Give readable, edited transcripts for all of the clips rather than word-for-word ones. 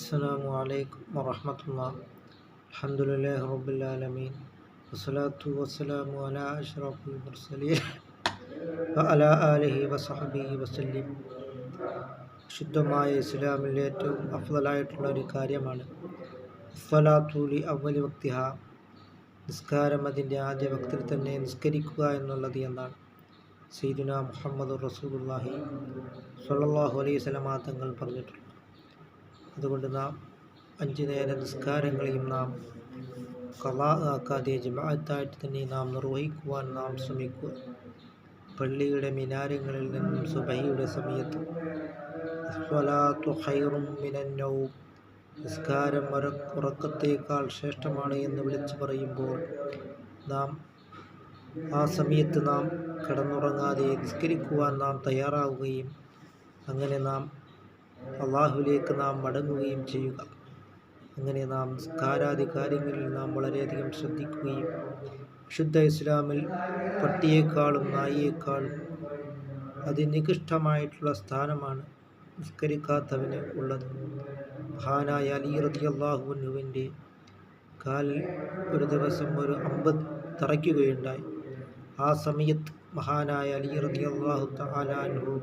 السلام عليكم ورحمة الله. الحمد لله رب العالمين والصلاة والسلام على أشرف المرسلين وعلى آله وصحبه وسلم. ശുദ്ധമായ ഇസ്ലാമിലെ ഏറ്റവും അഫ്ളലായിട്ടുള്ള ഒരു കാര്യമാണ് സ്വലാത്തുലി അവലി വക്തിഹ, നിസ്കാരം അതിൻ്റെ ആദ്യ വക്തിൽ തന്നെ നിസ്കരിക്കുക എന്നുള്ളത് എന്നാണ് സയ്യിദുനാ മുഹമ്മദ് റസൂലുള്ളാഹി സ്വല്ലല്ലാഹു അലൈഹി വസല്ലമ തങ്ങൾ പറഞ്ഞിട്ടുള്ളത്. അതുകൊണ്ട് നാം 5 നേര നിസ്കാരങ്ങളെയും നാം ഖളാ ആക്കാതെ ജമാഅത്തായിട്ട് തന്നെ നാം നിർവഹിക്കുവാൻ നാം ശ്രമിക്കുക. പള്ളിയുടെ മിനാരങ്ങളിൽ നിന്നും സുബഹിയുടെ സമയത്ത് സ്വലാത്തു ഖൈറും മിനൻ നൗം, നിസ്കാരം ഉറക്കത്തേക്കാൾ ശ്രേഷ്ഠമാണ് എന്ന് വിളിച്ചു പറയുമ്പോൾ നാം ആ സമയത്ത് നാം കിടന്നുറങ്ങാതെ നിസ്കരിക്കുവാൻ നാം തയ്യാറാവുകയും അങ്ങനെ നാം അള്ളാഹുവിലേക്ക് നാം മടങ്ങുകയും ചെയ്യുക. അങ്ങനെ നാം നിസ്കാരാദി കാര്യങ്ങളിൽ നാം വളരെയധികം ശ്രദ്ധിക്കുകയും വിശുദ്ധ ഇസ്ലാമിൽ പട്ടിയേക്കാളും നായിയേക്കാളും അതിനികൃഷ്ടമായിട്ടുള്ള സ്ഥാനമാണ് നിസ്കരിക്കാത്തവന് ഉള്ളത്. മഹാനായ അലി റളിയല്ലാഹു അൻഹുവിൻ്റെ കാലിൽ ഒരു ദിവസം ഒരു അമ്പ് തറയ്ക്കുകയുണ്ടായി. ആ സമയത്ത് മഹാനായ അലി റളിയല്ലാഹു തആല അൻഹു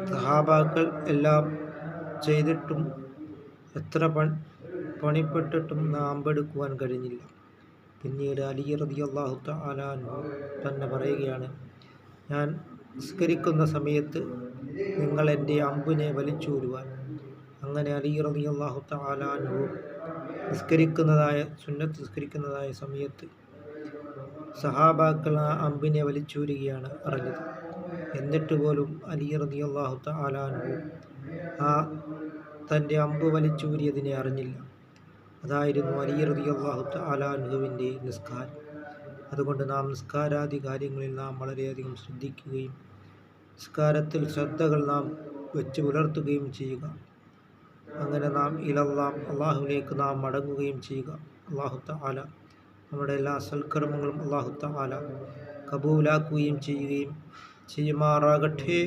സഹാബാക്കൾ എല്ലാം ചെയ്തിട്ടും എത്ര പണിപ്പെട്ടിട്ടും അമ്പെടുക്കുവാൻ കഴിഞ്ഞില്ല. പിന്നീട് അലി റളിയല്ലാഹു തആല അൻഹു തന്നെ പറയുകയാണ്, ഞാൻ നിസ്കരിക്കുന്ന സമയത്ത് നിങ്ങൾ എൻ്റെ അമ്പിനെ വലിച്ചൂരുവാൻ. അങ്ങനെ അലി റളിയല്ലാഹു തആല അൻഹു സുന്നത്ത് നിസ്കരിക്കുന്നതായ സമയത്ത് സഹാബാക്കൾ ആ അമ്പിനെ വലിച്ചൂരുകയാണ് അറിഞ്ഞത്. എന്നിട്ട് പോലും അലി റളിയല്ലാഹു തആല അൻഹു ആ തൻ്റെ അമ്പ് വലിച്ചൂരിയതിനെ അറിഞ്ഞില്ല. അതായിരുന്നു അലി റളിയല്ലാഹു തആല അൻഹുവിൻ്റെ നിസ്കാരം. അതുകൊണ്ട് നാം നിസ്കാരാദി കാര്യങ്ങളിൽ നാം വളരെയധികം ശ്രദ്ധിക്കുകയും നിസ്കാരത്തിൽ ശ്രദ്ധകൾ നാം വെച്ച് പുലർത്തുകയും ചെയ്യുക. അങ്ങനെ നാം അള്ളാഹുവിലേക്ക് നാം മടങ്ങുകയും ചെയ്യുക. അല്ലാഹു തആല നമ്മുടെ എല്ലാ സൽക്കർമ്മങ്ങളും അല്ലാഹു തആല കബൂലാക്കുകയും ചെയ്യുമാറാകട്ടെ.